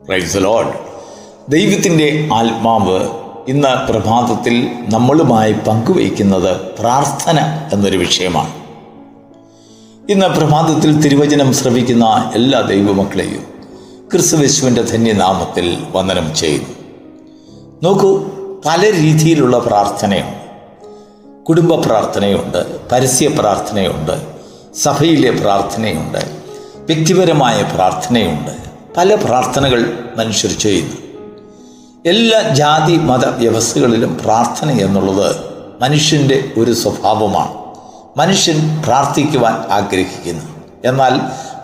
Praise the Lord. ദൈവത്തിൻ്റെ ആത്മാവ് ഇന്ന് പ്രഭാതത്തിൽ നമ്മളുമായി പങ്കുവയ്ക്കുന്നത് പ്രാർത്ഥന എന്നൊരു വിഷയമാണ്. ഇന്ന് പ്രഭാതത്തിൽ തിരുവചനം ശ്രവിക്കുന്ന എല്ലാ ദൈവമക്കളെയും ക്രിസ്തുയേശുവിൻ്റെ ധന്യനാമത്തിൽ വന്ദനം ചെയ്യുന്നു. നോക്കൂ, പല രീതിയിലുള്ള പ്രാർത്ഥനയുണ്ട്. കുടുംബ പ്രാർത്ഥനയുണ്ട്, പരസ്യ പ്രാർത്ഥനയുണ്ട്, സഭയിലെ പ്രാർത്ഥനയുണ്ട്, വ്യക്തിപരമായ പ്രാർത്ഥനയുണ്ട്. പല പ്രാർത്ഥനകൾ മനുഷ്യർ ചെയ്യുന്നു. എല്ലാ ജാതി മത വ്യവസ്ഥകളിലും പ്രാർത്ഥന എന്നുള്ളത് മനുഷ്യൻ്റെ ഒരു സ്വഭാവമാണ്. മനുഷ്യൻ പ്രാർത്ഥിക്കുവാൻ ആഗ്രഹിക്കുന്നു. എന്നാൽ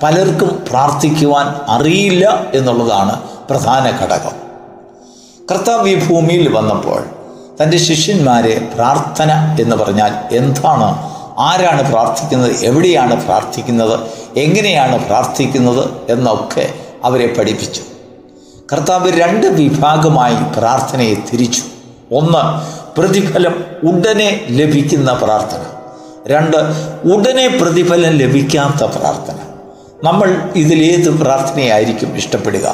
പലർക്കും പ്രാർത്ഥിക്കുവാൻ അറിയില്ല എന്നുള്ളതാണ് പ്രധാന ഘടകം. കർത്താവ് ഈ ഭൂമിയിൽ വന്നപ്പോൾ തൻ്റെ ശിഷ്യന്മാരെ പ്രാർത്ഥന എന്ന് പറഞ്ഞാൽ എന്താണ്, ആരാണ് പ്രാർത്ഥിക്കുന്നത്, എവിടെയാണ് പ്രാർത്ഥിക്കുന്നത്, എങ്ങനെയാണ് പ്രാർത്ഥിക്കുന്നത് എന്നൊക്കെ അവരെ പഠിപ്പിച്ചു. കർത്താവ് രണ്ട് വിഭാഗമായി പ്രാർത്ഥനയെ തിരിച്ചു. ഒന്ന്, പ്രതിഫലം ഉടനെ ലഭിക്കുന്ന പ്രാർത്ഥന. രണ്ട്, ഉടനെ പ്രതിഫലം ലഭിക്കാത്ത പ്രാർത്ഥന. നമ്മൾ ഇതിലേത് പ്രാർത്ഥനയായിരിക്കും ഇഷ്ടപ്പെടുക?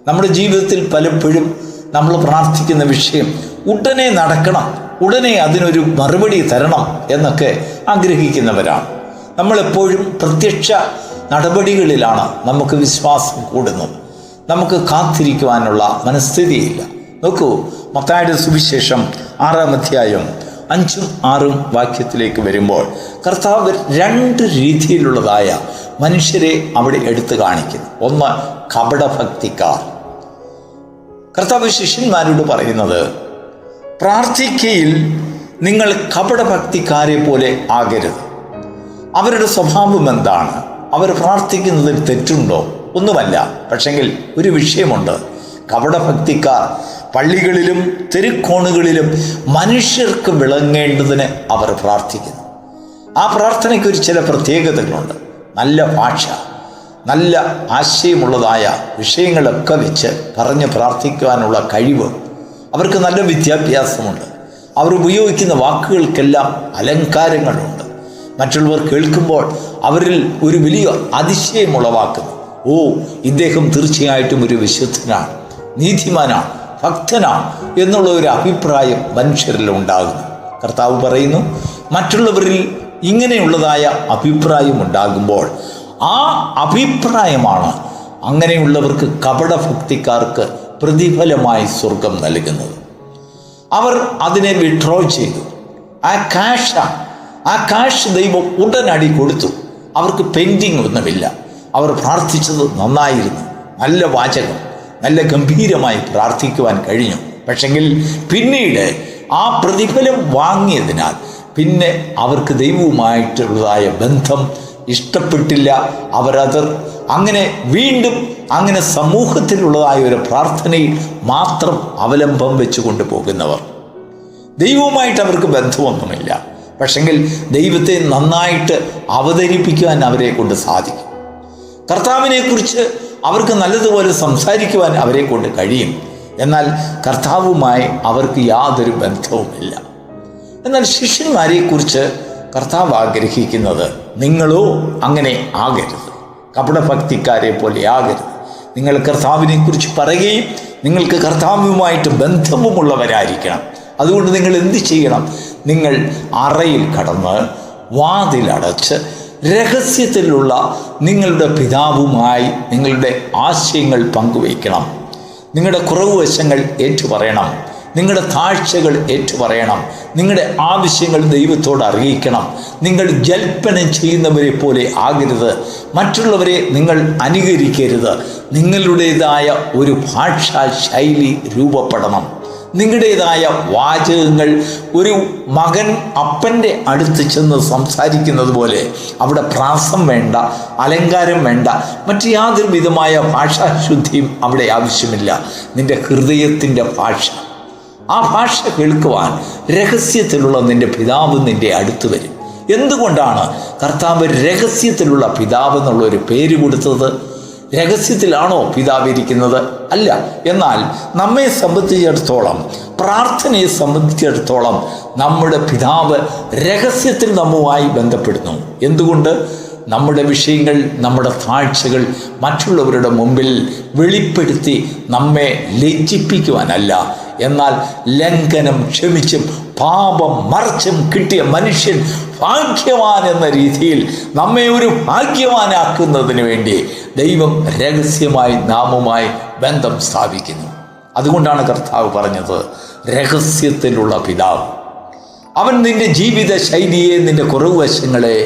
നമ്മുടെ ജീവിതത്തിൽ പലപ്പോഴും നമ്മൾ പ്രാർത്ഥിക്കുന്ന വിഷയം ഉടനെ നടക്കണം, ഉടനെ അതിനൊരു മറുപടി തരണം എന്നൊക്കെ ആഗ്രഹിക്കുന്നവരാണ്. നമ്മളെപ്പോഴും പ്രത്യക്ഷ നടപടികളിലാണ് നമുക്ക് വിശ്വാസം കൂടുന്നത്. നമുക്ക് കാത്തിരിക്കുവാനുള്ള മനസ്ഥിതിയില്ല. നോക്കൂ, മത്തായിയുടെ സുവിശേഷം 6-ാം അധ്യായം 5-ഉം 6-ഉം വാക്യത്തിലേക്ക് വരുമ്പോൾ കർത്താവ് രണ്ട് രീതിയിലുള്ളതായ മനുഷ്യരെ അവിടെ എടുത്തു കാണിക്കുന്നു. ഒന്ന്, കപടഭക്തിക്കാർ. കർത്താവ് ശിഷ്യന്മാരോട് പറയുന്നത്, പ്രാർത്ഥിക്കയിൽ നിങ്ങൾ കപടഭക്തിക്കാരെ പോലെ ആകരുത്. അവരുടെ സ്വഭാവം എന്താണ്? അവർ പ്രാർത്ഥിക്കുന്നതിൽ തെറ്റുണ്ടോ? ഒന്നുമല്ല. പക്ഷെങ്കിൽ ഒരു വിഷയമുണ്ട്. കപടഭക്തിക്കാർ പള്ളികളിലും തെരുക്കോണുകളിലും മനുഷ്യർക്ക് വിളങ്ങേണ്ടതിന് അവർ പ്രാർത്ഥിക്കുന്നു. ആ പ്രാർത്ഥനയ്ക്ക് ഒരു ചില പ്രത്യേകതകളുണ്ട്. നല്ല ഭാഷ, നല്ല ആശയമുള്ളതായ വിഷയങ്ങളൊക്കെ വെച്ച് പറഞ്ഞ് പ്രാർത്ഥിക്കുവാനുള്ള കഴിവ്. അവർക്ക് നല്ല വിദ്യാഭ്യാസമുണ്ട്. അവർ ഉപയോഗിക്കുന്ന വാക്കുകൾക്കെല്ലാം അലങ്കാരങ്ങളുണ്ട്. മറ്റുള്ളവർ കേൾക്കുമ്പോൾ അവരിൽ ഒരു വലിയ അതിശയമുളവാക്കുന്നു. ഓ, ഇദ്ദേഹം തീർച്ചയായിട്ടും ഒരു വിശുദ്ധനാണ്, നീതിമാനാണ്, ഭക്തനാണ് എന്നുള്ള ഒരു അഭിപ്രായം മനുഷ്യരിൽ ഉണ്ടാകുന്നു. കർത്താവ് പറയുന്നു, മറ്റുള്ളവരിൽ ഇങ്ങനെയുള്ളതായ അഭിപ്രായം ഉണ്ടാകുമ്പോൾ ആ അഭിപ്രായമാണ് അങ്ങനെയുള്ളവർക്ക്, കപടഭക്തിക്കാർക്ക് പ്രതിഫലമായി സ്വർഗം നൽകുന്നത്. അവർ അതിനെ വിഡ്രോ ചെയ്തു. ആ കാശ് ദൈവം ഉടനടി കൊടുത്തു. അവർക്ക് പെൻഡിങ് ഒന്നുമില്ല. അവർ പ്രാർത്ഥിച്ചത് നന്നായിരുന്നു, നല്ല വാചകം, നല്ല ഗംഭീരമായി പ്രാർത്ഥിക്കുവാൻ കഴിഞ്ഞു. പക്ഷെങ്കിൽ പിന്നീട് ആ പ്രതിഫലം വാങ്ങിയതിനാൽ പിന്നെ അവർക്ക് ദൈവവുമായിട്ടുള്ളതായ ബന്ധം ഇഷ്ടപ്പെട്ടില്ല. അവരത് അങ്ങനെ വീണ്ടും അങ്ങനെ സമൂഹത്തിലുള്ളതായ ഒരു പ്രാർത്ഥനയിൽ മാത്രം അവലംബം വെച്ച് കൊണ്ടുപോകുന്നവർ. ദൈവവുമായിട്ട് അവർക്ക് ബന്ധമൊന്നുമില്ല. പക്ഷെങ്കിൽ ദൈവത്തെ നന്നായിട്ട് അവതരിപ്പിക്കുവാൻ അവരെ കൊണ്ട് സാധിക്കും. കർത്താവിനെക്കുറിച്ച് അവർക്ക് നല്ലതുപോലെ സംസാരിക്കുവാൻ അവരെ കൊണ്ട് കഴിയും. എന്നാൽ കർത്താവുമായി അവർക്ക് യാതൊരു ബന്ധവുമില്ല. എന്നാൽ ശിഷ്യന്മാരെക്കുറിച്ച് കർത്താവ് ആഗ്രഹിക്കുന്നത്, നിങ്ങളോ അങ്ങനെ ആകരുത്, കപടഭക്തിക്കാരെ പോലെ ആകരുത്. നിങ്ങൾ കർത്താവിനെക്കുറിച്ച് പറയുകയും നിങ്ങൾക്ക് കർത്താവുമായിട്ട് ബന്ധവുമുള്ളവരായിരിക്കണം. അതുകൊണ്ട് നിങ്ങൾ എന്ത് ചെയ്യണം? നിങ്ങൾ അറയിൽ കടന്ന് വാതിലടച്ച് രഹസ്യത്തിലുള്ള നിങ്ങളുടെ പിതാവുമായി നിങ്ങളുടെ ആശയങ്ങൾ പങ്കുവയ്ക്കണം. നിങ്ങളുടെ കുറവ് വശങ്ങൾ ഏറ്റുപറയണം. നിങ്ങളുടെ താഴ്ചകൾ ഏറ്റുപറയണം. നിങ്ങളുടെ ആവശ്യങ്ങൾ ദൈവത്തോട് അറിയിക്കണം. നിങ്ങൾ ജൽപ്പനം ചെയ്യുന്നവരെ പോലെ ആകരുത്. മറ്റുള്ളവരെ നിങ്ങൾ അനുകരിക്കരുത്. നിങ്ങളുടേതായ ഒരു ഭാഷാ ശൈലി രൂപപ്പെടണം. നിങ്ങളുടേതായ വാചകങ്ങൾ ഒരു മകൻ അപ്പൻ്റെ അടുത്ത് ചെന്ന് സംസാരിക്കുന്നത് പോലെ അവിടെ പ്രാസം വേണ്ട, അലങ്കാരം വേണ്ട, മറ്റ് യാതൊരു വിധമായ ഭാഷാശുദ്ധിയും അവിടെ ആവശ്യമില്ല. നിൻ്റെ ഹൃദയത്തിൻ്റെ ഭാഷ, ആ ഭാഷ കേൾക്കുവാൻ രഹസ്യത്തിലുള്ള നിൻ്റെ പിതാവ് നിൻ്റെ അടുത്ത് വരും. എന്തുകൊണ്ടാണ് കർത്താവ് രഹസ്യത്തിലുള്ള പിതാവ് എന്നുള്ളൊരു പേര് കൊടുത്തത്? രഹസ്യത്തിലാണോ പിതാവ് ഇരിക്കുന്നത്? അല്ല. എന്നാൽ നമ്മെ സംബന്ധിച്ചിടത്തോളം, പ്രാർത്ഥനയെ സംബന്ധിച്ചിടത്തോളം നമ്മുടെ പിതാവ് രഹസ്യത്തിൽ നമ്മുമായി ബന്ധപ്പെടുന്നു. എന്തുകൊണ്ട്? നമ്മുടെ വിഷയങ്ങൾ, നമ്മുടെ താഴ്ചകൾ മറ്റുള്ളവരുടെ മുമ്പിൽ വെളിപ്പെടുത്തി നമ്മെ ലജ്ജിപ്പിക്കുവാനല്ല, എന്നാൽ ലംഘനം ക്ഷമിച്ചും പാപം മറച്ചും കിട്ടിയ മനുഷ്യൻ ഭാഗ്യവാൻ എന്ന രീതിയിൽ നമ്മെ ഒരു ഭാഗ്യവാനാക്കുന്നതിന് വേണ്ടി ദൈവം രഹസ്യമായി നാമുമായി ബന്ധം സ്ഥാപിക്കുന്നു. അതുകൊണ്ടാണ് കർത്താവ് പറഞ്ഞത്, രഹസ്യത്തിലുള്ള പിതാവ്. അവൻ നിന്റെ ജീവിത ശൈലിയെ, നിന്റെ കുറവുവശങ്ങളെ,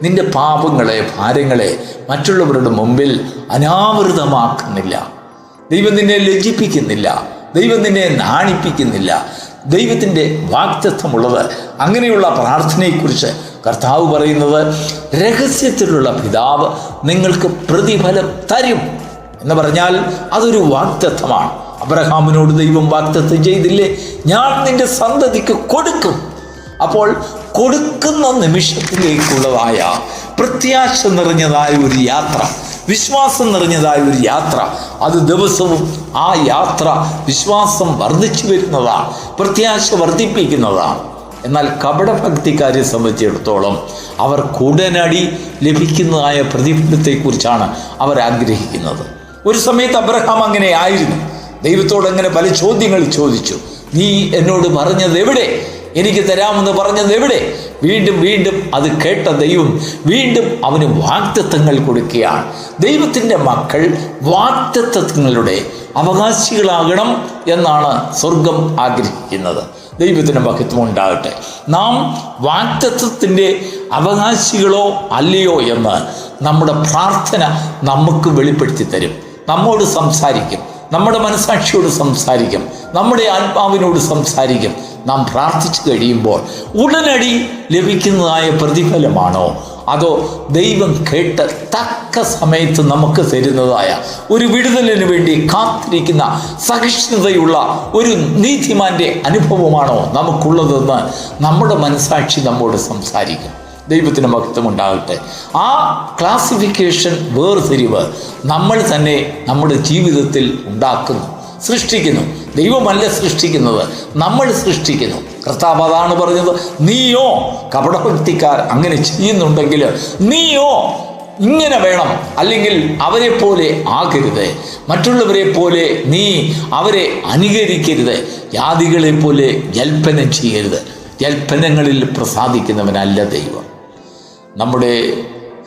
നിന്റെ പാപങ്ങളെ, ഭാരങ്ങളെ മറ്റുള്ളവരുടെ മുമ്പിൽ അനാവൃതമാക്കുന്നില്ല. ദൈവം നിന്നെ ലജ്ജിപ്പിക്കുന്നില്ല, ദൈവം നിന്നെ നാണിപ്പിക്കുന്നില്ല. ദൈവത്തിൻ്റെ വാഗ്ദത്തമുള്ളത്. അങ്ങനെയുള്ള പ്രാർത്ഥനയെക്കുറിച്ച് കർത്താവ് പറയുന്നത്, രഹസ്യത്തിലുള്ള പിതാവ് നിങ്ങൾക്ക് പ്രതിഫലം തരും എന്ന് പറഞ്ഞാൽ അതൊരു വാഗ്ദത്തമാണ്. അബ്രഹാമിനോട് ദൈവം വാഗ്ദത്തം ചെയ്തില്ലേ, ഞാൻ നിന്റെ സന്തതിക്ക് കൊടുക്കും. അപ്പോൾ കൊടുക്കുന്ന നിമിഷത്തിലേക്കുള്ളതായ പ്രത്യാശ നിറഞ്ഞതായ ഒരു യാത്ര, വിശ്വാസം നിറഞ്ഞതായ ഒരു യാത്ര, അത് ദിവസവും ആ യാത്ര വിശ്വാസം വർദ്ധിച്ചു വരുന്നതാണ്, പ്രത്യാശ വർദ്ധിപ്പിക്കുന്നതാണ്. എന്നാൽ കപടഭക്തിക്കാരെ സംബന്ധിച്ചിടത്തോളം അവർക്ക് ഉടനടി ലഭിക്കുന്നതായ പ്രതിഫലത്തെക്കുറിച്ചാണ് അവർ ആഗ്രഹിക്കുന്നത്. ഒരു സമയത്ത് അബ്രഹാം അങ്ങനെ ആയിരുന്നു. ദൈവത്തോട് അങ്ങനെ പല ചോദ്യങ്ങൾ ചോദിച്ചു. നീ എന്നോട് പറഞ്ഞത് എവിടെ? എനിക്ക് തരാമെന്ന് പറഞ്ഞത് എവിടെ? വീണ്ടും വീണ്ടും അത് കേട്ട ദൈവം വീണ്ടും അവന് വാഗ്ദത്തങ്ങൾ കൊടുക്കുകയാണ്. ദൈവത്തിൻ്റെ മക്കൾ വാഗ്ദത്തങ്ങളുടെ അവകാശികളാകണം എന്നാണ് സ്വർഗം ആഗ്രഹിക്കുന്നത്. ദൈവത്തിന് മഹത്വം ഉണ്ടാകട്ടെ. നാം വാഗ്ദത്തത്തിൻ്റെ അവകാശികളോ അല്ലയോ എന്ന് നമ്മുടെ പ്രാർത്ഥന നമുക്ക് വെളിപ്പെടുത്തി തരും. നമ്മോട് സംസാരിക്കും, നമ്മുടെ മനസാക്ഷിയോട് സംസാരിക്കും, നമ്മുടെ ആത്മാവിനോട് സംസാരിക്കും. നാം പ്രാർത്ഥിച്ചു കഴിയുമ്പോൾ ഉടനടി ലഭിക്കുന്നതായ പ്രതിഫലമാണോ, അതോ ദൈവം കേട്ട് തക്ക സമയത്ത് നമുക്ക് തരുന്നതായ ഒരു വിടുതലിന് വേണ്ടി കാത്തിരിക്കുന്ന സഹിഷ്ണുതയുള്ള ഒരു നീതിമാന്റെ അനുഭവമാണോ നമുക്കുള്ളതെന്ന് നമ്മുടെ മനസാക്ഷി നമ്മോട് സംസാരിക്കും. ദൈവത്തിന് മഹത്വം ഉണ്ടാകട്ടെ. ആ ക്ലാസിഫിക്കേഷൻ, വേർതിരിവ് നമ്മൾ തന്നെ നമ്മുടെ ജീവിതത്തിൽ ഉണ്ടാക്കുന്നു, സൃഷ്ടിക്കുന്നു. ദൈവമല്ല സൃഷ്ടിക്കുന്നത്, നമ്മൾ സൃഷ്ടിക്കുന്നു. കർത്താവ് അതാണ് പറഞ്ഞത്, നീയോ കപടഭക്തിക്കാർ അങ്ങനെ ചെയ്യുന്നുണ്ടെങ്കിൽ നീയോ ഇങ്ങനെ വേണം, അല്ലെങ്കിൽ അവരെ പോലെ ആകരുത്, മറ്റുള്ളവരെ പോലെ നീ അവരെ അനുകരിക്കരുത്, ജാതികളെ പോലെ ജൽപ്പനം ചെയ്യരുത്. ജൽപ്പനങ്ങളിൽ പ്രസാദിക്കുന്നവനല്ല ദൈവം. നമ്മുടെ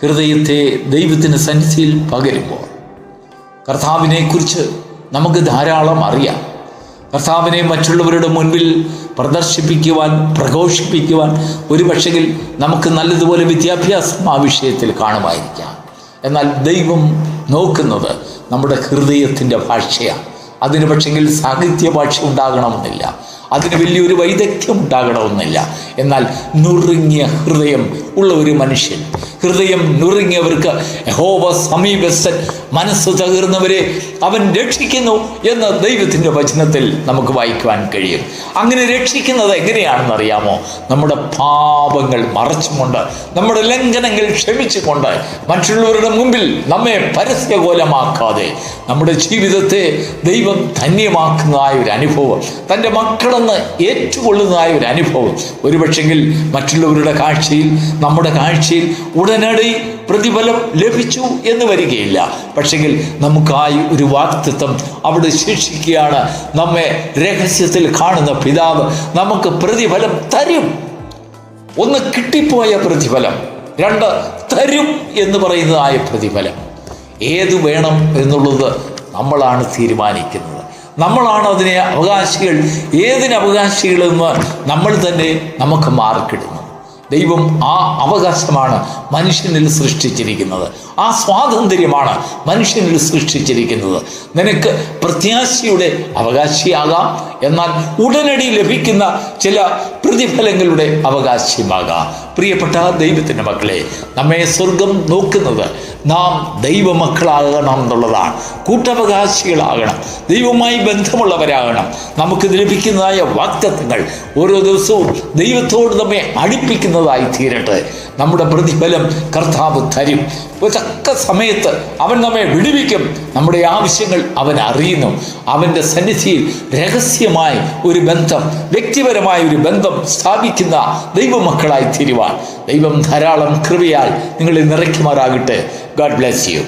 ഹൃദയത്തെ ദൈവത്തിൻ്റെ സന്നിധിയിൽ പകരുമ്പോൾ കർത്താവിനെക്കുറിച്ച് നമുക്ക് ധാരാളം അറിയാം. കർത്താവിനെ മറ്റുള്ളവരുടെ മുൻപിൽ പ്രദർശിപ്പിക്കുവാൻ, പ്രഘോഷിപ്പിക്കുവാൻ ഒരു പക്ഷെങ്കിൽ നമുക്ക് നല്ലതുപോലെ വിദ്യാഭ്യാസം ആ വിഷയത്തിൽ കാണുമായിരിക്കാം. എന്നാൽ ദൈവം നോക്കുന്നത് നമ്മുടെ ഹൃദയത്തിൻ്റെ ഭാഷയാണ്. അതിന് പക്ഷെങ്കിൽ സാഹിത്യ ഭാഷ ഉണ്ടാകണമെന്നില്ല, അതിന് വലിയൊരു വൈദഗ്ധ്യം ഉണ്ടാകണമെന്നില്ല. എന്നാൽ നുറുങ്ങിയ ഹൃദയം ഉള്ള ഒരു മനുഷ്യൻ, ഹൃദയം നുറുങ്ങിയവർക്ക് യഹോവ സമീപസ്ഥൻ, മനസ്സ് തകർന്നവരെ അവൻ രക്ഷിക്കുന്നു എന്ന് ദൈവത്തിൻ്റെ വചനത്തിൽ നമുക്ക് വായിക്കുവാൻ കഴിയും. അങ്ങനെ രക്ഷിക്കുന്നത് എങ്ങനെയാണെന്ന് അറിയാമോ? നമ്മുടെ പാപങ്ങൾ മറച്ചുകൊണ്ട്, നമ്മുടെ ലംഘനങ്ങൾ ക്ഷമിച്ചുകൊണ്ട്, മറ്റുള്ളവരുടെ മുമ്പിൽ നമ്മെ പരസ്യകോലമാക്കാതെ നമ്മുടെ ജീവിതത്തെ ദൈവം ധന്യമാക്കുന്നതായ ഒരു അനുഭവം, തൻ്റെ മക്കളെന്ന് ഏറ്റുകൊള്ളുന്നതായ ഒരു അനുഭവം. ഒരുപക്ഷെങ്കിൽ മറ്റുള്ളവരുടെ കാഴ്ചയിൽ, നമ്മുടെ കാഴ്ചയിൽ ഉടനടി പ്രതിഫലം ലഭിച്ചു എന്ന് വരികയില്ല. പക്ഷെങ്കിൽ നമുക്കായി ഒരു വാഗ്ദത്തം അവിടെ ശിക്ഷിക്കുകയാണ്. നമ്മെ രഹസ്യത്തിൽ കാണുന്ന പിതാവ് നമുക്ക് പ്രതിഫലം തരും. ഒന്ന്, കിട്ടിപ്പോയ പ്രതിഫലം. രണ്ട്, തരും എന്ന് പറയുന്നതായ പ്രതിഫലം. ഏത് വേണം എന്നുള്ളത് നമ്മളാണ് തീരുമാനിക്കുന്നത്. നമ്മളാണ് അതിനെ അവകാശികൾ. ഏതിന് അവകാശികളെന്ന് നമ്മൾ തന്നെ നമുക്ക് മാർക്കിടുന്നു. ദൈവം ആ അവകാശമാണ് മനുഷ്യനിൽ സൃഷ്ടിച്ചിരിക്കുന്നത്. ആ സ്വാതന്ത്ര്യമാണ് മനുഷ്യനിൽ സൃഷ്ടിച്ചിരിക്കുന്നത്. നിനക്ക് പ്രത്യാശയുടെ അവകാശിയാകാം, എന്നാൽ ഉടനടി ലഭിക്കുന്ന ചില പ്രതിഫലങ്ങളുടെ അവകാശിയുമാകാം. പ്രിയപ്പെട്ട ദൈവത്തിൻ്റെ മക്കളെ, നമ്മെ സ്വർഗം നോക്കുന്നത് നാം ദൈവമക്കളാകണം എന്നുള്ളതാണ്. കൂട്ടവകാശികളാകണം, ദൈവവുമായി ബന്ധമുള്ളവരാകണം. നമുക്കിത് ലഭിക്കുന്നതായ വാഗ്ദത്തങ്ങൾ ഓരോ ദിവസവും ദൈവത്തോട് നമ്മെ അടുപ്പിക്കുന്നതായി തീരട്ടെ. നമ്മുടെ പ്രതിഫലം കർത്താവ് തരും. തക്ക സമയത്ത് അവൻ നമ്മെ വിടുവിക്കും. നമ്മുടെ ആവശ്യങ്ങൾ അവൻ അറിയുന്നു. അവൻ്റെ സന്നിധിയിൽ രഹസ്യമായി ഒരു ബന്ധം, വ്യക്തിപരമായ ഒരു ബന്ധം സ്ഥാപിക്കുന്ന ദൈവമക്കളായി തീരുവാൻ ദൈവം ധാരാളം കൃപയാൽ നിങ്ങളെ നിറയ്ക്കുമാറാകട്ടെ. God bless you.